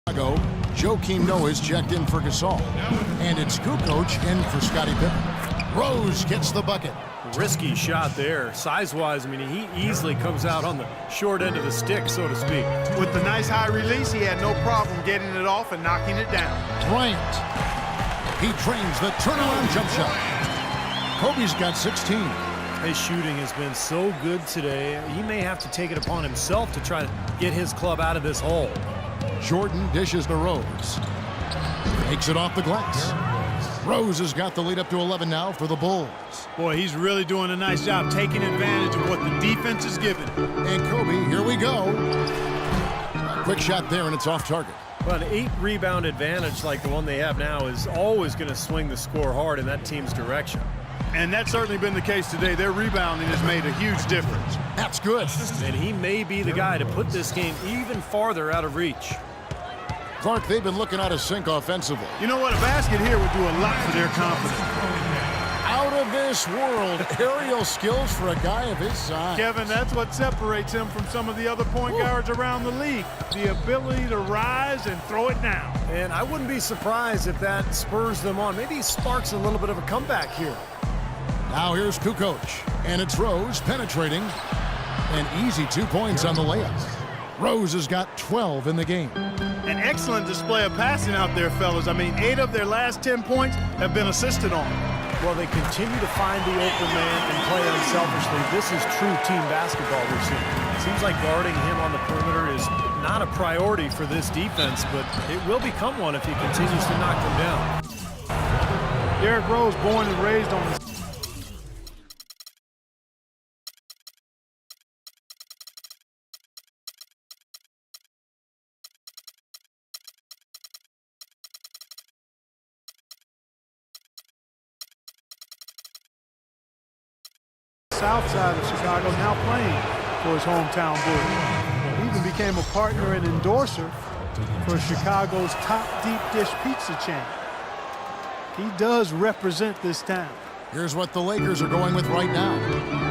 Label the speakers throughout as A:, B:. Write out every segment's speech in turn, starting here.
A: Joakim Noah is checked in for Gasol. And it's Kukoc in for Scottie Pippen. Rose gets the bucket.
B: Risky shot there. Size-wise, I mean, he easily comes out on the short end of the stick, so to speak.
C: With the nice high release, he had no problem getting it off and knocking it down.
A: Bryant. He trains the turnaround jump shot. Kobe's got 16.
B: His shooting has been so good today. He may have to take it upon himself to try to get his club out of this hole.
A: Jordan dishes to Rose. Takes it off the glass. Rose has got the lead up to 11 now for the Bulls.
C: Boy, he's really doing a nice job taking advantage of what the defense is giving.
A: And Kobe, here we go. A quick shot there, and it's off target.
B: Well, an 8-rebound advantage like the one they have now is always going to swing the score hard in that team's direction.
C: And that's certainly been the case today. Their rebounding has made a huge difference.
A: That's good.
B: And he may be the guy to put this game even farther out of reach.
A: Clark, they've been looking out of sync offensively.
C: You know what? A basket here would do a lot for their confidence.
A: Out of this world. Aerial skills for a guy of his size.
C: Kevin, that's what separates him from some of the other point guards around the league. The ability to rise and throw it down.
B: And I wouldn't be surprised if that spurs them on. Maybe sparks a little bit of a comeback here.
A: Now here's Kukoc. And it's Rose penetrating. An easy 2 points on the layup. Rose has got 12 in the game.
C: An excellent display of passing out there, fellas. I mean, 8 of their last 10 points have been assisted on.
B: Well, they continue to find the open man and play unselfishly. This is true team basketball we're seeing. Seems like guarding him on the perimeter is not a priority for this defense, but it will become one if he continues to knock them down.
C: Derrick Rose, born and raised on the south side of Chicago, now playing for his hometown Bulls. He even became a partner and endorser for Chicago's top deep dish pizza chain. He does represent this town.
A: Here's what the Lakers are going with right now.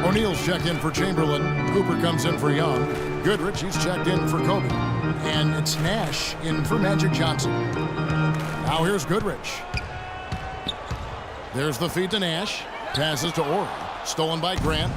A: O'Neal's checked in for Chamberlain. Cooper comes in for Young. Goodrich, he's checked in for Kobe. And it's Nash in for Magic Johnson. Now here's Goodrich. There's the feed to Nash. Passes to Ori. Stolen by Grant.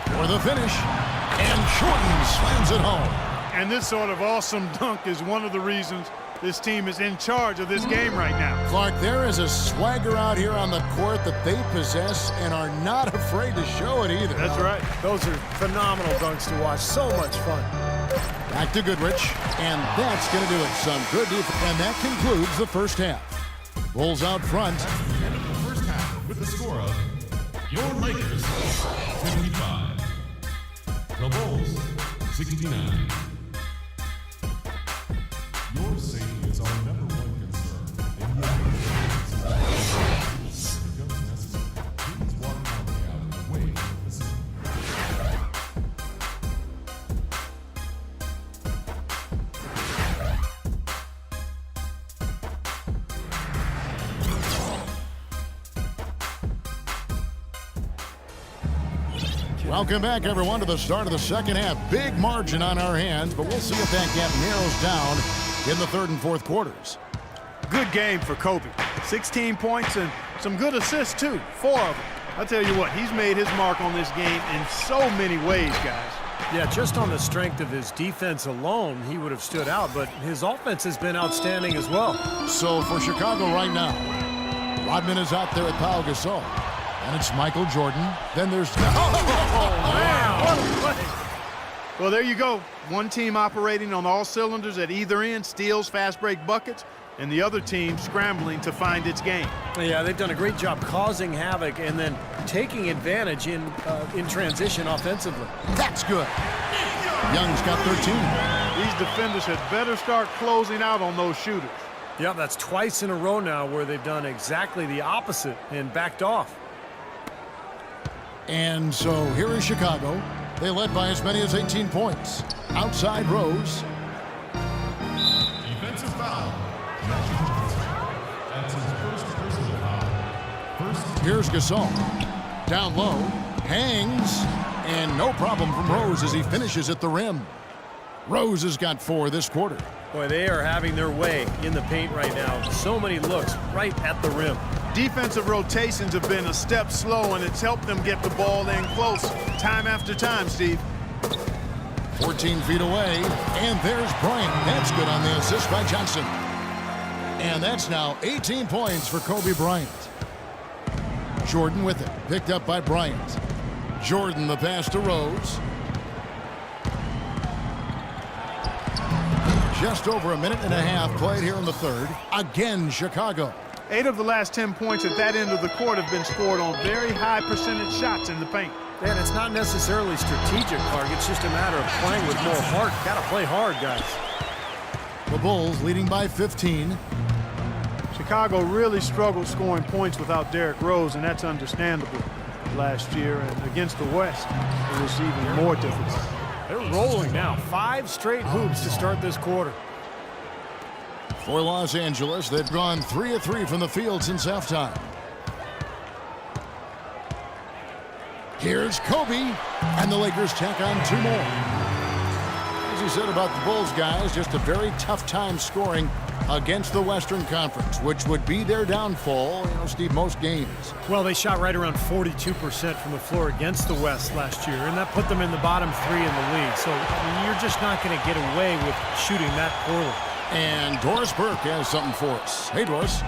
A: For the finish. And Jordan slams it home.
C: And this sort of awesome dunk is one of the reasons this team is in charge of this game right now.
A: Clark, there is a swagger out here on the court that they possess and are not afraid to show it either.
C: That's right.
B: Those are phenomenal dunks to watch. So much fun.
A: Back to Goodrich. And that's going to do it. Some good defense. And that concludes the first half. Bulls out front.
D: End of the first half with the score of your Lakers 55, the Bulls 69. Your safety is our #1 concern, and yet becomes necessary. Please walk calmly out of the way of the facility.
A: Welcome back, everyone, to the start of the second half. Big margin on our hands, but we'll see if that gap narrows down in the third and fourth quarters.
C: Good game for Kobe. 16 points and some good assists, too. 4 of them. I tell you what, he's made his mark on this game in so many ways, guys.
B: Yeah, just on the strength of his defense alone, he would have stood out, but his offense has been outstanding as well.
A: So for Chicago right now, Rodman is out there at Pau Gasol. And it's Michael Jordan. Then there's...
C: Well, there you go. One team operating on all cylinders at either end, steals, fast break buckets, and the other team scrambling to find its game.
B: Yeah, they've done a great job causing havoc and then taking advantage in transition offensively.
A: That's good. Young's got 13.
C: These defenders had better start closing out on those shooters.
B: Yeah, that's twice in a row now where they've done exactly the opposite and backed off.
A: And so here is Chicago. They led by as many as 18 points. Outside Rose.
D: Defensive foul. That's his first personal foul.
A: Here's Gasol. Down low. Hangs. And no problem from Rose as he finishes at the rim. Rose has got 4 this quarter.
B: Boy, they are having their way in the paint right now. So many looks right at the rim.
C: Defensive rotations have been a step slow, and it's helped them get the ball in close time after time, Steve.
A: 14 feet away, and there's Bryant. That's good on the assist by Johnson. And that's now 18 points for Kobe Bryant. Jordan with it, picked up by Bryant. Jordan, the pass to Rose. Just over a minute and a half played here in the third. Again, Chicago.
C: 8 of the last 10 points at that end of the court have been scored on very high percentage shots in the paint.
B: And it's not necessarily strategic, Clark. It's just a matter of playing with more heart. Got to play hard, guys.
A: The Bulls leading by 15.
C: Chicago really struggled scoring points without Derrick Rose, and that's understandable last year. And against the West, it was even more difficult.
B: They're rolling now. 5 straight hoops to start this quarter.
A: For Los Angeles, they've gone 3 of 3 from the field since halftime. Here's Kobe, and the Lakers tack on 2 more. As he said about the Bulls, guys, just a very tough time scoring against the Western Conference, which would be their downfall, Steve, most games.
B: Well, they shot right around 42% from the floor against the West last year, and that put them in the bottom 3 in the league. So you're just not going to get away with shooting that poorly.
A: And Doris Burke has something for us. Hey, Doris.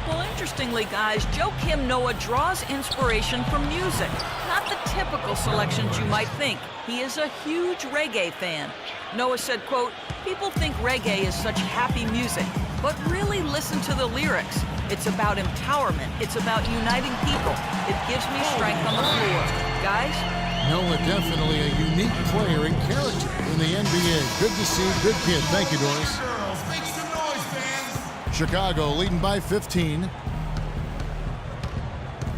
E: Well, interestingly, guys, Joakim Noah draws inspiration from music. Not the typical selections you might think. He is a huge reggae fan. Noah said, quote, "People think reggae is such happy music, but really listen to the lyrics. It's about empowerment. It's about uniting people. It gives me strength on the floor." Guys?
A: Noah, definitely a unique player and character in the NBA. Good to see. Good kid. Thank you, Doris.
D: Girls, make some noise, fans.
A: Chicago leading by 15.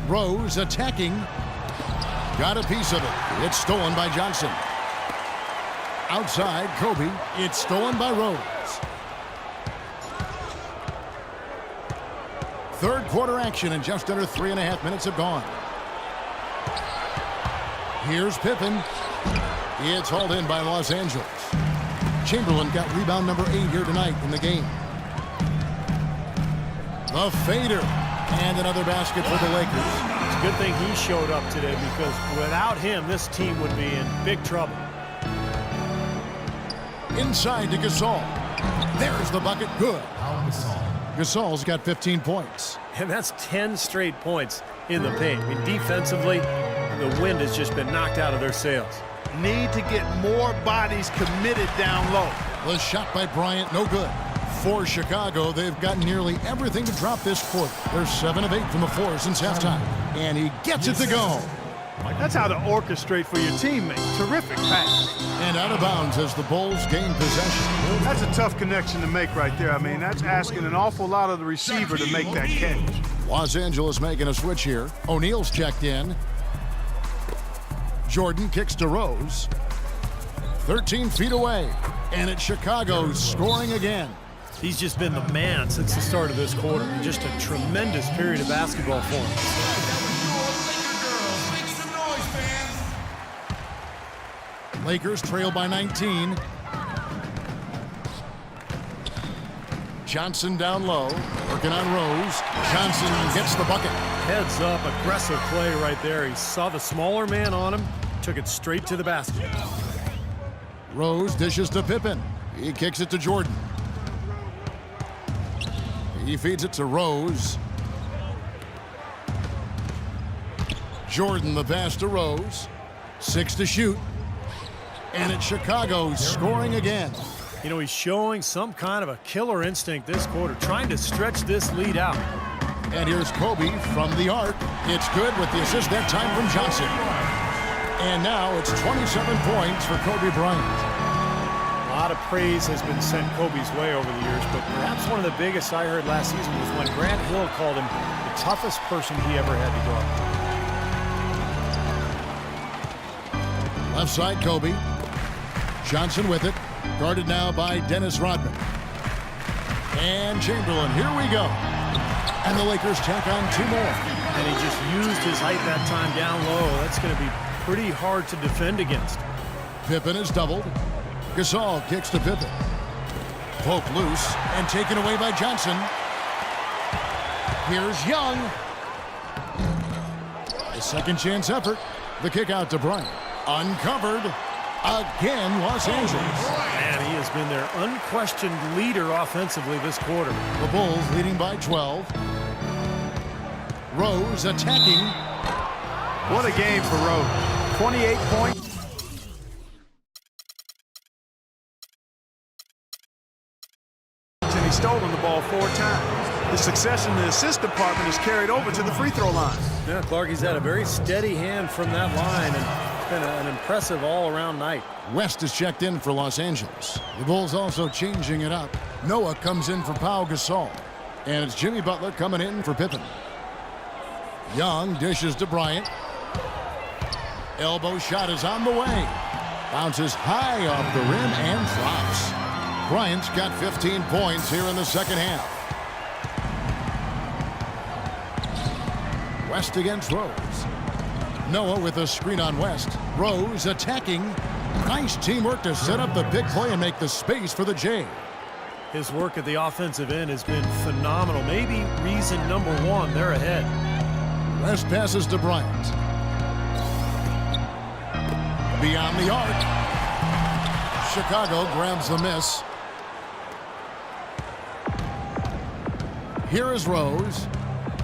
A: Rose attacking. Got a piece of it. It's stolen by Johnson. Outside, Kobe. It's stolen by Rose. Third quarter action, and just under 3.5 minutes have gone. Here's Pippen. It's hauled in by Los Angeles. Chamberlain got rebound number 8 here tonight in the game. The fader. And another basket for the Lakers.
B: It's a good thing he showed up today, because without him, this team would be in big trouble.
A: Inside to Gasol. There's the bucket. Good. Gasol's got 15 points.
B: And that's 10 straight points in the paint. I mean, defensively, the wind has just been knocked out of their sails.
C: Need to get more bodies committed down low.
A: The shot by Bryant, no good. For Chicago, they've got nearly everything to drop this quarter. They're 7 of 8 from the floor since halftime. And he gets it to go.
C: That's how to orchestrate for your teammate. Terrific pass.
A: And out of bounds as the Bulls gain possession.
C: That's a tough connection to make right there. I mean, that's asking an awful lot of the receiver to make that catch.
A: Los Angeles making a switch here. O'Neal's checked in. Jordan kicks to Rose. 13 feet away. And it's Chicago scoring again.
B: He's just been the man since the start of this quarter. Just a tremendous period of basketball for him.
A: Lakers trail by 19. Johnson down low, working on Rose. Johnson gets the bucket.
B: Heads up, aggressive play right there. He saw the smaller man on him, took it straight to the basket.
A: Rose dishes to Pippen. He kicks it to Jordan. He feeds it to Rose. Jordan the pass to Rose. 6 to shoot. And it's Chicago scoring again.
B: You know, he's showing some kind of a killer instinct this quarter, trying to stretch this lead out.
A: And here's Kobe from the arc. It's good with the assist that time from Johnson. And now it's 27 points for Kobe Bryant.
B: A lot of praise has been sent Kobe's way over the years, but perhaps one of the biggest I heard last season was when Grant Hill called him the toughest person he ever had to guard.
A: Left side, Kobe. Johnson with it. Guarded now by Dennis Rodman. And Chamberlain, here we go. And the Lakers tack on 2 more.
B: And he just used his height that time down low. That's going to be pretty hard to defend against.
A: Pippen is doubled. Gasol kicks to Pippen. Poked loose and taken away by Johnson. Here's Young. A second chance effort. The kick out to Bryant. Uncovered. Again, Los Angeles.
B: Man, he has been their unquestioned leader offensively this quarter.
A: The Bulls leading by 12. Rose attacking.
C: What a game for Rose. 28 points. And he's stolen the ball 4 times. His success in the assist department is carried over to the free throw line.
B: Yeah, Clark, he's had a very steady hand from that line, and it's been an impressive all-around night.
A: West is checked in for Los Angeles. The Bulls also changing it up. Noah comes in for Pau Gasol. And it's Jimmy Butler coming in for Pippen. Young dishes to Bryant. Elbow shot is on the way. Bounces high off the rim and drops. Bryant's got 15 points here in the second half. West against Rose. Noah with a screen on West. Rose attacking. Nice teamwork to set up the big play and make the space for the J.
B: His work at the offensive end has been phenomenal. Maybe reason number 1, they're ahead.
A: West passes to Bryant. Beyond the arc. Chicago grabs the miss. Here is Rose.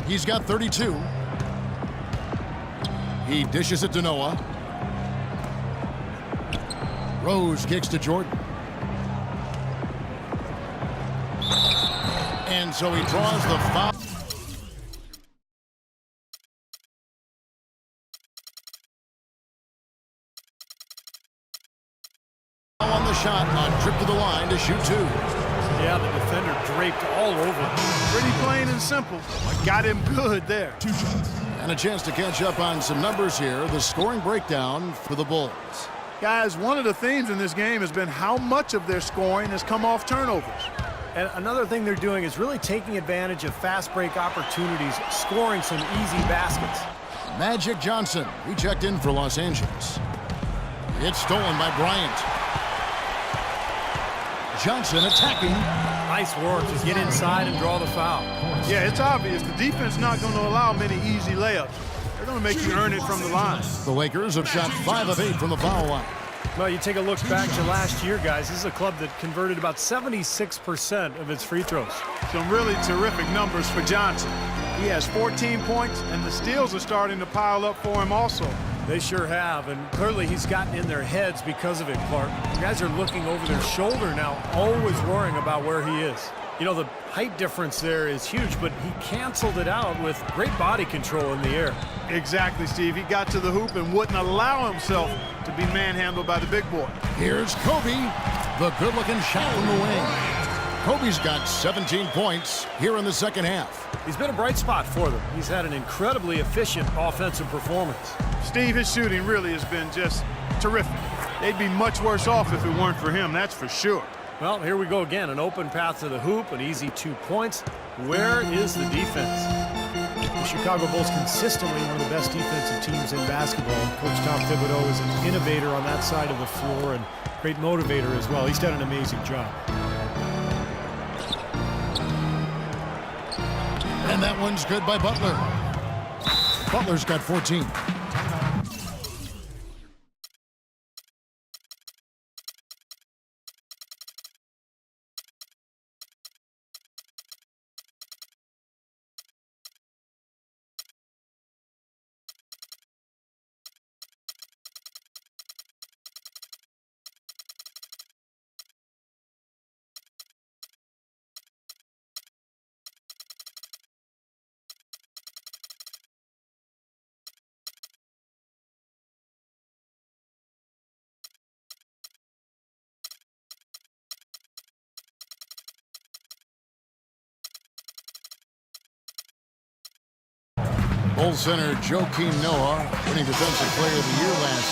A: He's got 32. He dishes it to Noah. Rose kicks to Jordan. And so he draws the foul. On the shot, on trip to the line to shoot 2.
B: Yeah, the defender draped all over him.
C: Pretty plain and simple. Got him good there.
D: 2 shots.
A: And a chance to catch up on some numbers here. The scoring breakdown for the Bulls.
C: Guys, one of the themes in this game has been how much of their scoring has come off turnovers.
B: And another thing they're doing is really taking advantage of fast break opportunities, scoring some easy baskets.
A: Magic Johnson, he checked in for Los Angeles. It's stolen by Bryant. Johnson attacking.
B: Nice work to get inside and draw the foul.
C: Yeah, it's obvious the defense not going to allow many easy layups. They're going to make you earn it from the line.
A: The Lakers have shot 5 of 8 from the foul line.
B: Well, you take a look back to last year, guys. This is a club that converted about 76% of its free throws.
C: Some really terrific numbers for Johnson. He has 14 points, and the steals are starting to pile up for him also.
B: They sure have, and clearly he's gotten in their heads because of it, Clark. The guys are looking over their shoulder now, always worrying about where he is. You know, the height difference there is huge, but he canceled it out with great body control in the air.
C: Exactly, Steve. He got to the hoop and wouldn't allow himself to be manhandled by the big boy.
A: Here's Kobe, the good-looking shot from the wing. Kobe's got 17 points here in the second half.
B: He's been a bright spot for them. He's had an incredibly efficient offensive performance.
C: Steve, his shooting really has been just terrific. They'd be much worse off if it weren't for him, that's for sure.
B: Well, here we go again. An open path to the hoop, an easy 2 points. Where is the defense? The Chicago Bulls consistently one of the best defensive teams in basketball. Coach Tom Thibodeau is an innovator on that side of the floor and great motivator as well. He's done an amazing job.
A: And that one's good by Butler. Butler's got 14. Bulls center Joakim Noah winning Defensive Player of the Year last